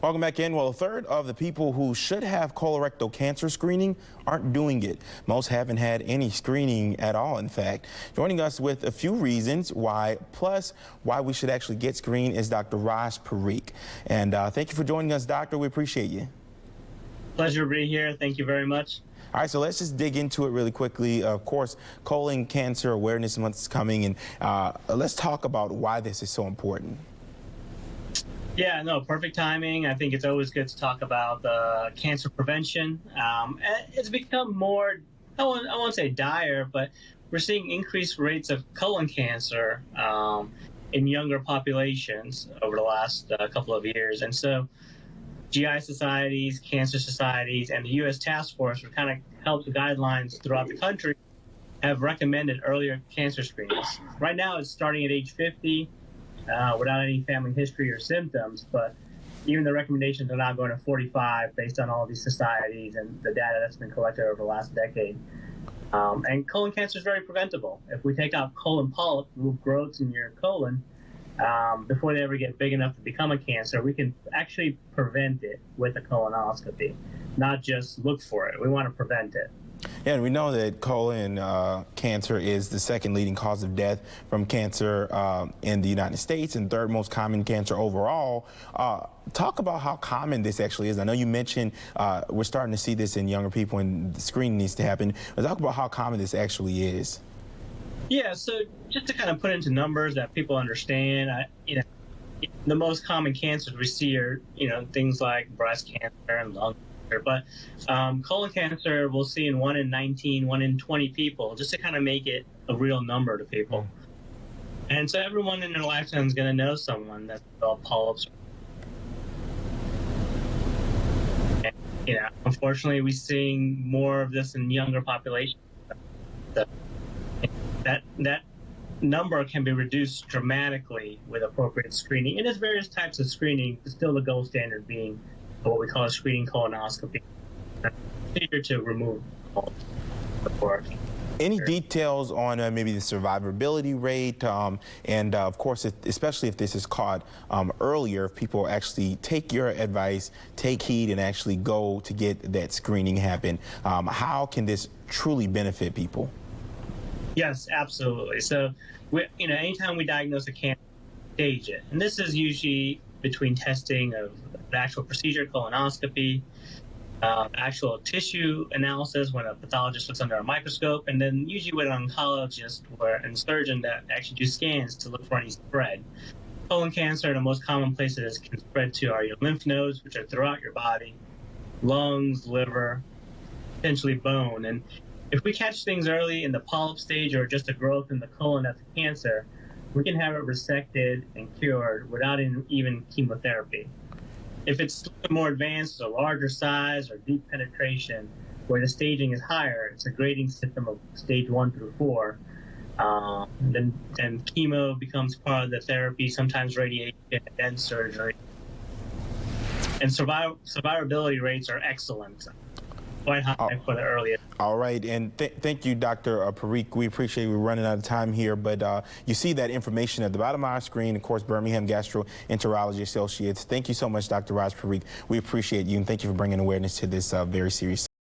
Welcome back in. Well, a third of the people who should have colorectal cancer screening aren't doing it. Most haven't had any screening at all, in fact. Joining us with a few reasons why, plus why we should actually get screened, is Dr. Raj Parikh. And thank you for joining us, doctor. We appreciate you. Pleasure to be here. Thank you very much. All right, so let's just dig into it really quickly. Of course, Colon Cancer Awareness Month is coming, and let's talk about why this is so important. Yeah, no, perfect timing. I think it's always good to talk about cancer prevention. It's become more, I won't say dire, but we're seeing increased rates of colon cancer in younger populations over the last couple of years. And so GI societies, cancer societies, and the U.S. Task Force, which kind of helps guidelines throughout the country, have recommended earlier cancer screenings. Right now, it's starting at age 50. Without any family history or symptoms, but even the recommendations are now going to 45 based on all these societies and the data that's been collected over the last decade. And colon cancer is very preventable. If we take out colon polyps, little growths in your colon, before they ever get big enough to become a cancer, we can actually prevent it with a colonoscopy, not just look for it. We want to prevent it. Yeah, and we know that colon cancer is the second leading cause of death from cancer in the United States and third most common cancer overall. Talk about how common this actually is. I know you mentioned we're starting to see this in younger people and the screening needs to happen. But talk about how common this actually is. Yeah, so just to kind of put into numbers that people understand, the most common cancers we see are, things like breast cancer and lung cancer. But colon cancer we'll see in 1 in 19, 1 in 20 people, just to kind of make it a real number to people. And so everyone in their lifetime is going to know someone that's developed polyps. And, unfortunately, we're seeing more of this in younger populations. That number can be reduced dramatically with appropriate screening. And there's various types of screening, but still the gold standard being what we call a screening colonoscopy, easier to remove. Any details on maybe the survivability rate, and of course, especially if this is caught earlier, if people actually take your advice, take heed, and actually go to get that screening happen, how can this truly benefit people? Yes, absolutely. So, anytime we diagnose a cancer, stage it, and this is usually between testing of the actual procedure, colonoscopy, actual tissue analysis when a pathologist looks under a microscope, and then usually with an oncologist and surgeon that actually do scans to look for any spread. Colon cancer, the most common places it can spread to are your lymph nodes, which are throughout your body, lungs, liver, potentially bone. And if we catch things early in the polyp stage or just a growth in the colon that's a cancer, we can have it resected and cured without even chemotherapy. If it's more advanced, a larger size or deep penetration, where the staging is higher, it's a grading system of stage 1 through 4. Then chemo becomes part of the therapy, sometimes radiation, and then surgery. And survivability rates are excellent, quite high for the earliest. All right, and thank you, Dr. Parikh. We appreciate we're running out of time here, but you see that information at the bottom of our screen. Of course, Birmingham Gastroenterology Associates. Thank you so much, Dr. Raj Parikh. We appreciate you, and thank you for bringing awareness to this very serious